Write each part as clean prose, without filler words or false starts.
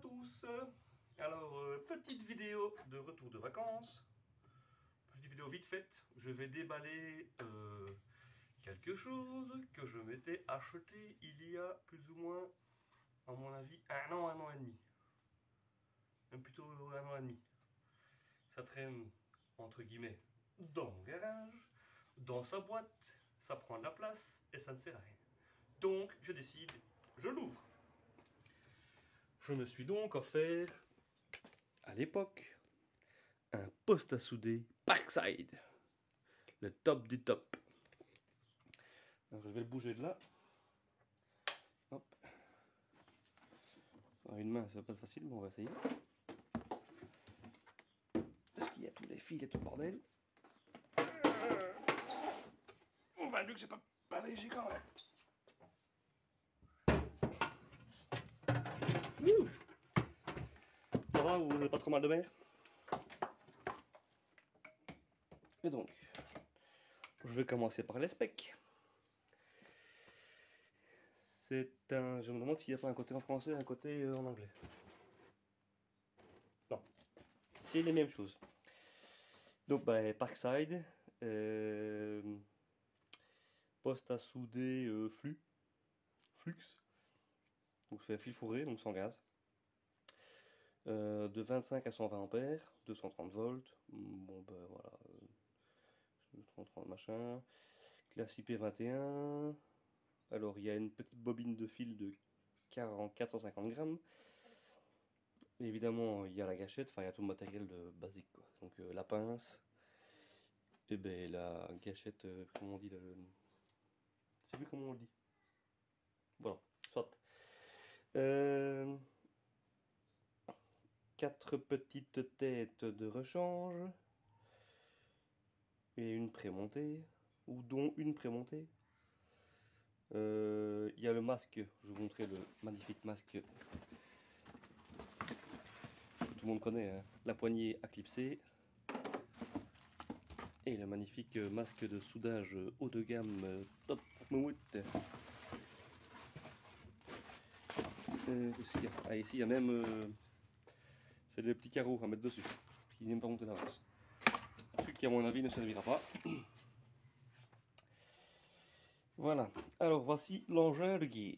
tous. Alors, petite vidéo de retour de vacances. Petite vidéo vite faite. Je vais déballer quelque chose que je m'étais acheté il y a plus ou moins, à mon avis, un an et demi. Même plutôt un an et demi. Ça traîne, entre guillemets, dans mon garage, dans sa boîte. Ça prend de la place et ça ne sert à rien. Donc, je décide, je l'ouvre. Je me suis donc offert, à l'époque, un poste à souder Parkside. Le top du top. Alors, je vais le bouger de là. Hop. Alors, une main, ça va pas être facile, mais on va essayer. Parce qu'il y a tous les fils et tout le bordel. On va mieux que c'est pas léger quand même. Ouh. Ça va, vous n'avez pas trop mal de mer? Et donc, je vais commencer par les specs. C'est un... Je me demande s'il n'y a pas un côté en français et un côté en anglais. Non, c'est les mêmes choses. Donc, Parkside, poste à souder flux. Donc, c'est un fil fourré, donc sans gaz. De 25 à 120 ampères, 230 volts. Bon, ben voilà. 230 machin. Classe IP21. Alors, il y a une petite bobine de fil de 450 grammes. Et évidemment, il y a la gâchette, enfin, il y a tout le matériel basique, quoi. Donc, la pince. Et ben, la gâchette, comment on dit, je sais plus comment on le dit. Voilà, soit. 4 petites têtes de rechange. Et une prémontée. Ou dont une prémontée. Il y a le masque, je vais vous montrer le magnifique masque que tout le monde connaît, hein. La poignée à clipser. Et le magnifique masque de soudage haut de gamme Top Moumout. Ah, ici il y a même c'est des petits carreaux à mettre dessus qui n'aiment pas monter l'avance. Un truc qui à mon avis ne servira pas. Voilà, alors voici l'engin de guerre.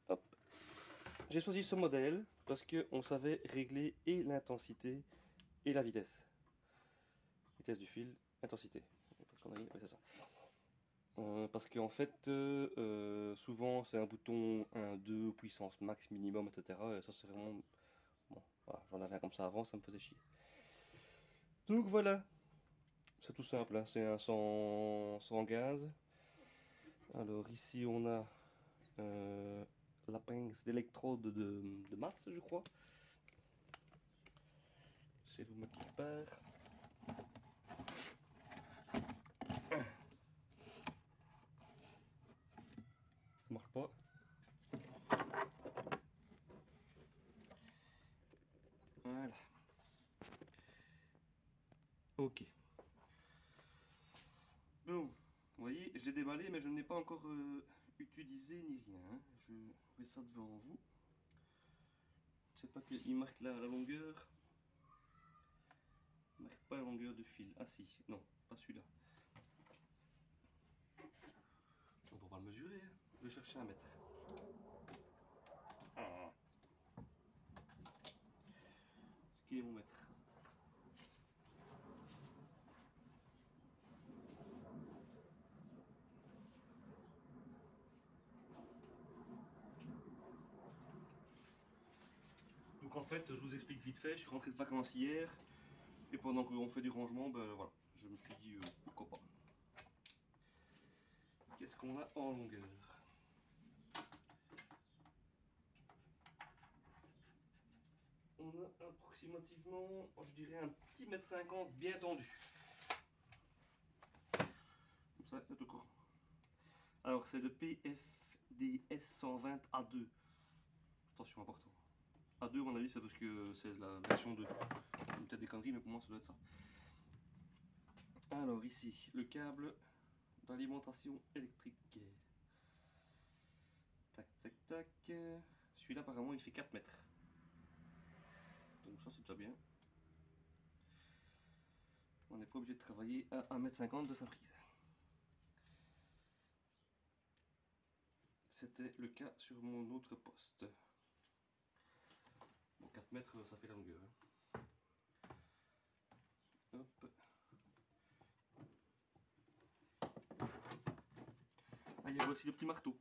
Hop. J'ai choisi ce modèle parce qu'on savait régler et l'intensité et la vitesse. Vitesse du fil, intensité. Ouais, c'est ça. Parce qu'en fait, souvent c'est un bouton 1, 2, puissance max, minimum, etc. Et ça c'est vraiment... Bon, voilà, j'en avais un comme ça avant, ça me faisait chier. Donc voilà, c'est tout simple, hein. C'est un sans gaz. Alors ici on a la pince d'électrode de masse, je crois. C'est vous mettre quelque part. Ça marche pas. Voilà. Ok. Bon, vous voyez, je l'ai déballé, mais je ne l'ai pas encore utilisé ni rien, hein. Je mets ça devant vous. Je sais pas qu'il marque la longueur. Il marque pas la longueur de fil. Ah si, non, pas celui-là. On peut pas le mesurer, hein. Je vais chercher un mètre. Ah. Ce qui est mon mètre. Donc en fait, je vous explique vite fait, je suis rentré de vacances hier, et pendant qu'on fait du rangement, ben voilà, je me suis dit pourquoi pas. Qu'est-ce qu'on a en longueur? On a approximativement, je dirais un petit mètre 50 bien tendu. Comme ça, tout court. Alors c'est le PFDS 120 A2. Attention, important. A2, à mon avis, c'est parce que c'est la version 2. Peut-être des conneries, mais pour moi, ça doit être ça. Alors ici, le câble d'alimentation électrique. Tac, Tac tac. Celui-là apparemment il fait 4 mètres. Donc ça c'est déjà bien. On n'est pas obligé de travailler à 1,50 m de sa prise. C'était le cas sur mon autre poste. Bon, 4 mètres ça fait la longueur. Hop. Ah, il y a aussi le petit marteau.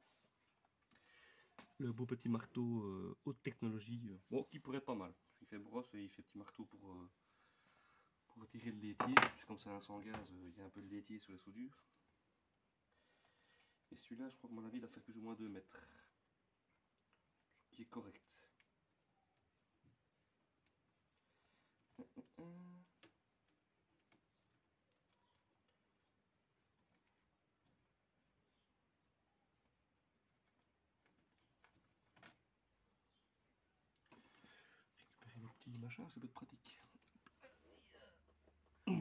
Le beau petit marteau haute technologie. Bon, qui pourrait être pas mal. Il fait brosse et il fait petit marteau pour retirer le laitier. Comme c'est un sans gaz, il y a un peu de laitier sur la soudure. Et celui-là, je crois que mon avis, il va faire plus ou moins 2 mètres. Ce qui est correct. Récupérer mes petits machins, ça peut être pratique. À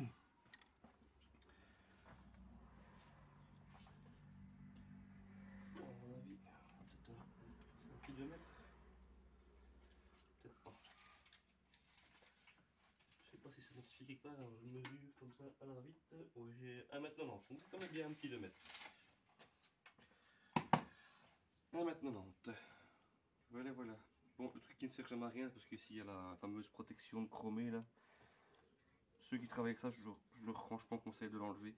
mon avis, peut-être un petit 2 mètres. Peut-être pas. Je sais pas si c'est notifié quelque part, alors je mesure comme ça à la vite. Oui, j'ai 1,90 m, donc c'est quand même bien un petit 2 mètres. 1,90 m. Voilà, voilà. Bon, le truc qui ne sert jamais à rien, parce qu'ici il y a la fameuse protection chromée là. Ceux qui travaillent avec ça, je leur franchement conseille de l'enlever.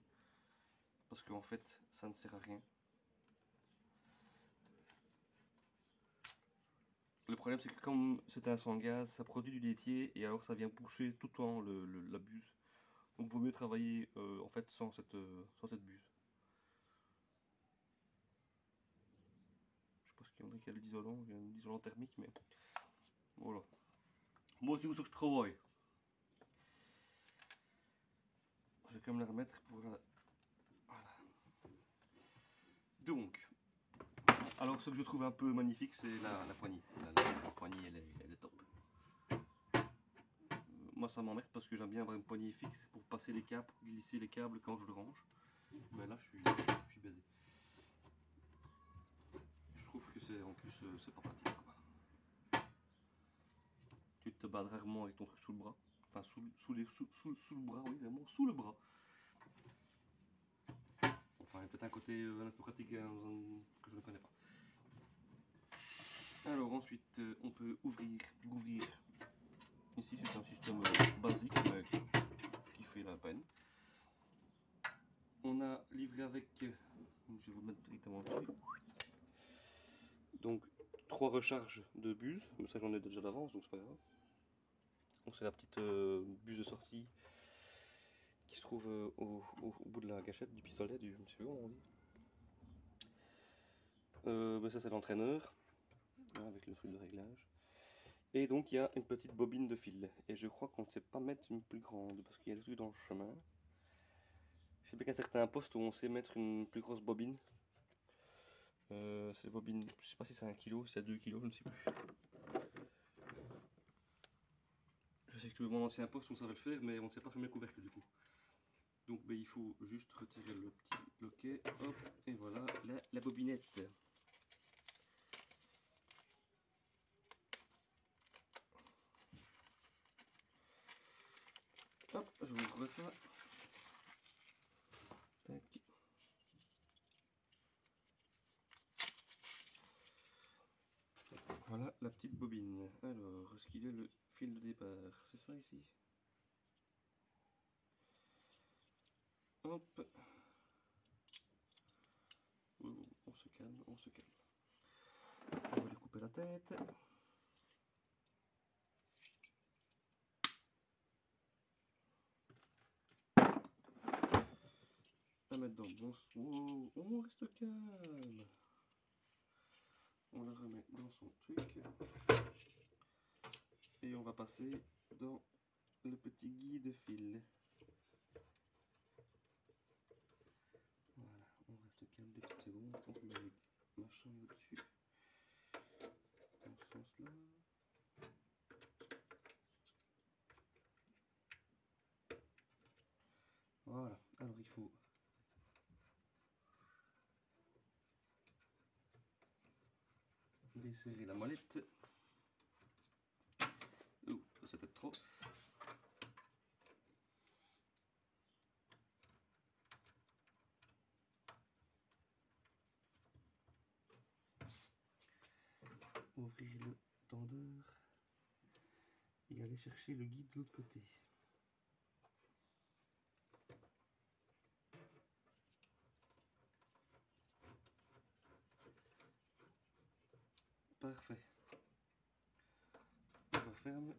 Parce qu'en fait, ça ne sert à rien. Le problème, c'est que comme c'est un sans gaz, ça produit du laitier et alors ça vient boucher tout le temps la buse. Donc, il vaut mieux travailler en fait sans cette buse. Je sais pas ce qu'il y en a qui a de l'isolant, il y a de l'isolant thermique, mais voilà. Moi aussi, où c'est que je travaille. Je vais quand même la remettre pour la... Voilà. Donc, alors ce que je trouve un peu magnifique, c'est la poignée. La poignée, elle est top. Moi, ça m'emmerde parce que j'aime bien avoir une poignée fixe pour passer les câbles, pour glisser les câbles quand je le range. Mais là, je suis baisé. Je trouve que c'est en plus, c'est pas pratique, quoi. Tu te bats rarement avec ton truc sous le bras. Enfin, sous le bras, oui, vraiment, sous le bras. Enfin, il y a peut-être un côté un peu pratique que je ne connais pas. Alors ensuite, on peut ouvrir, pour ouvrir. Ici, c'est un système basique, mais qui fait la peine. On a livré avec, je vais vous le mettre directement dessus. Donc, 3 recharges de buse, mais ça j'en ai déjà d'avance, donc c'est pas grave. Donc c'est la petite buse de sortie qui se trouve au bout de la gâchette du pistolet, je ne sais plus comment on dit. Ben ça c'est l'entraîneur, avec le truc de réglage. Et donc il y a une petite bobine de fil. Et je crois qu'on ne sait pas mettre une plus grande, parce qu'il y a des trucs dans le chemin. Je sais bien qu'à certains postes où on sait mettre une plus grosse bobine. C'est bobine, je sais pas si c'est 1 kg, si c'est 2 kg, je ne sais plus. Je sais que mon ancien poste on savait le faire, mais on ne sait pas fermer le couvercle du coup. Donc ben, il faut juste retirer le petit loquet, hop, et voilà la bobinette. Hop, je vous ouvre ça. Tac. Voilà la petite bobine. Alors, est-ce qu'il est le fil de départ? C'est ça ici? Hop. On se calme, on se calme. On va lui couper la tête. La mettre dans le bon... Oh, on reste calme. On la remet dans son truc. Et on va passer dans le petit guide de fil. Voilà, on reste calme 2 petites secondes. On met le machin au-dessus. Dans ce sens-là. Voilà, alors il faut desserrer la molette. Ouh, ça c'est peut-être trop. Ouvrir le tendeur et aller chercher le guide de l'autre côté. Parfait. On referme.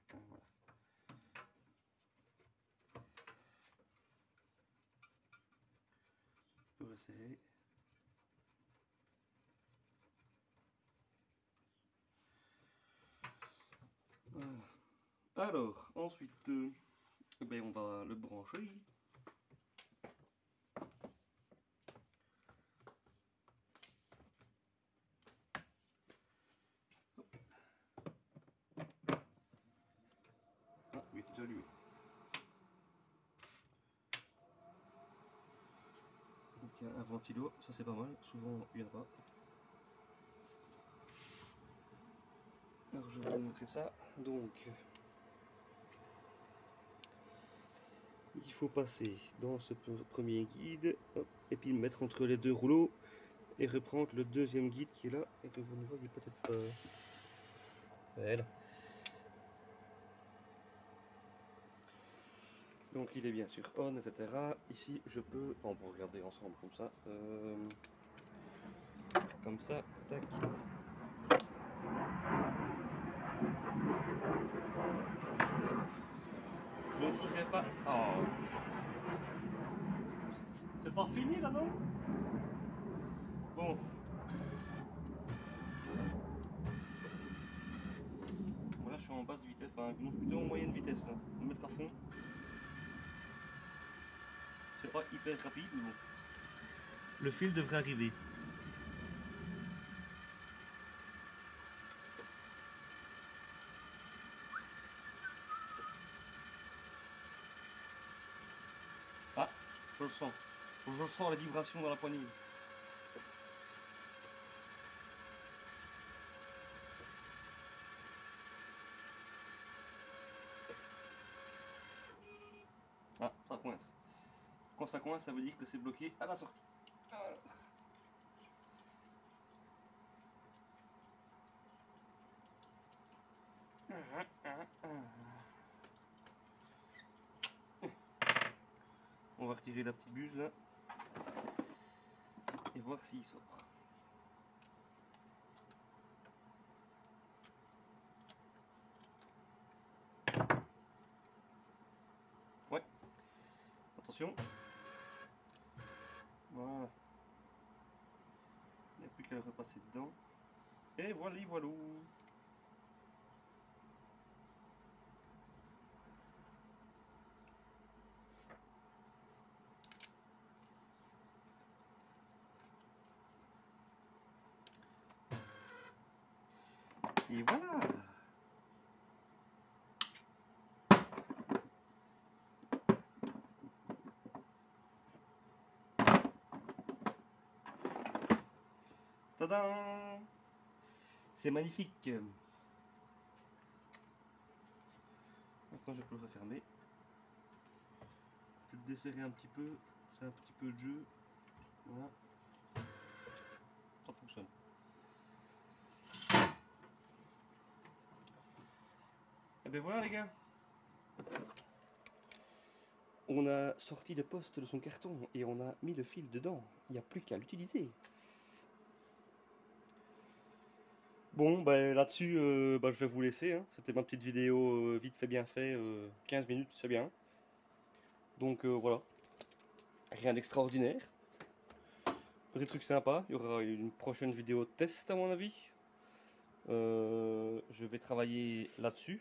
Voilà. Je peux resserrer. Voilà. Alors, ensuite, ben on va le brancher. Ah oui, déjà allumé. Donc il y a un ventilo, ça c'est pas mal, souvent il n'y en a pas. Alors je vais vous montrer ça. Donc il faut passer dans ce premier guide, hop, et puis le mettre entre les deux rouleaux et reprendre le deuxième guide qui est là et que vous ne voyez peut-être pas. Voilà. Donc il est bien sûr on, etc. Ici je peux, on peut regarder ensemble comme ça. Comme ça, tac. Je ne saurais pas. Oh. C'est pas fini là non? Bon. Voilà, je suis en basse vitesse, enfin je suis plutôt en moyenne vitesse là. On va mettre à fond. C'est pas hyper rapide, mais bon. Le fil devrait arriver. Ah, je le sens. Je sens la vibration dans la poignée. Ah, ça coince. Quand ça coince, ça veut dire que c'est bloqué à la sortie. On va retirer la petite buse là et voir s'il sort. Ouais. Attention. Voilà. Il n'y a plus qu'à le repasser dedans. Et voilà, voilà. Et voilà. Tadam! C'est magnifique. Maintenant je peux le refermer. Peut-être desserrer un petit peu. C'est un petit peu de jeu. Voilà. Ça fonctionne. Et ben voilà les gars. On a sorti le poste de son carton et on a mis le fil dedans. Il n'y a plus qu'à l'utiliser. Bon, ben là-dessus, je vais vous laisser. Hein. C'était ma petite vidéo vite fait, bien fait. 15 minutes, c'est bien. Donc voilà, rien d'extraordinaire. Petit truc sympa, il y aura une prochaine vidéo de test à mon avis. Je vais travailler là-dessus.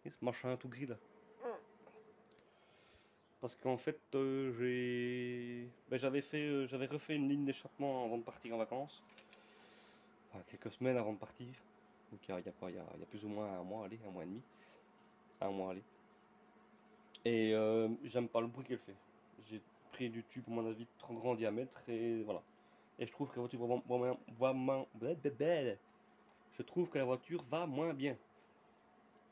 Et ce machin tout gris là. Parce qu'en fait, j'avais refait une ligne d'échappement avant de partir en vacances. Enfin, quelques semaines avant de partir. Donc il y a plus ou moins un mois, allez, un mois et demi. Un mois, allez. Et j'aime pas le bruit qu'elle fait. J'ai pris du tube, à mon avis, de trop grand diamètre et voilà. Et je trouve que la voiture va moins bien.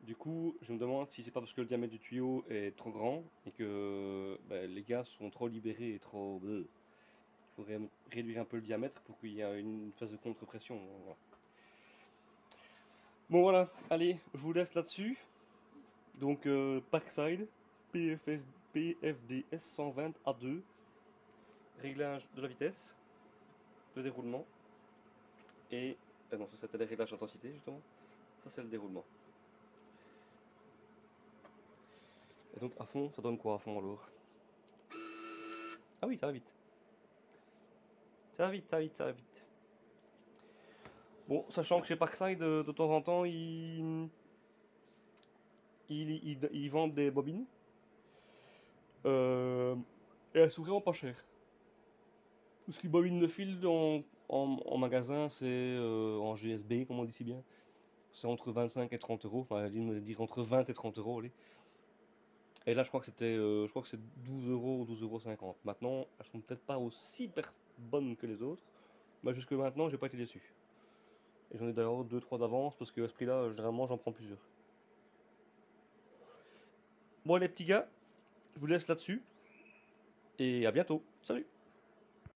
Du coup, je me demande si c'est pas parce que le diamètre du tuyau est trop grand et que les gaz sont trop libérés et trop. Il faudrait réduire un peu le diamètre pour qu'il y ait une phase de contre-pression. Voilà. Bon voilà, allez, je vous laisse là-dessus. Donc Parkside, PFDS 120 A2, réglage de la vitesse, le déroulement, et... non, ça c'était les réglages d'intensité justement, ça c'est le déroulement. Et donc à fond, ça donne quoi à fond alors? Ah oui, ça va vite. Ça va vite, ça va vite, ça va vite. Bon, sachant que chez Parkside, de temps en temps, ils vendent des bobines. Et elles sont vraiment pas chères. Tout ce qui est bobine de fil en magasin, c'est en GSB, comme on dit si bien. C'est entre 25 et 30 euros. Enfin, elle me dire entre 20 et 30 euros. Allez. Et là, je crois que c'est 12 euros ou 12,50 euros. Maintenant, elles sont peut-être pas aussi bonnes que les autres. Mais jusque maintenant, j'ai pas été déçu. Et j'en ai d'ailleurs 2-3 d'avance parce que à ce prix-là, généralement, j'en prends plusieurs. Bon, les petits gars, je vous laisse là-dessus. Et à bientôt. Salut!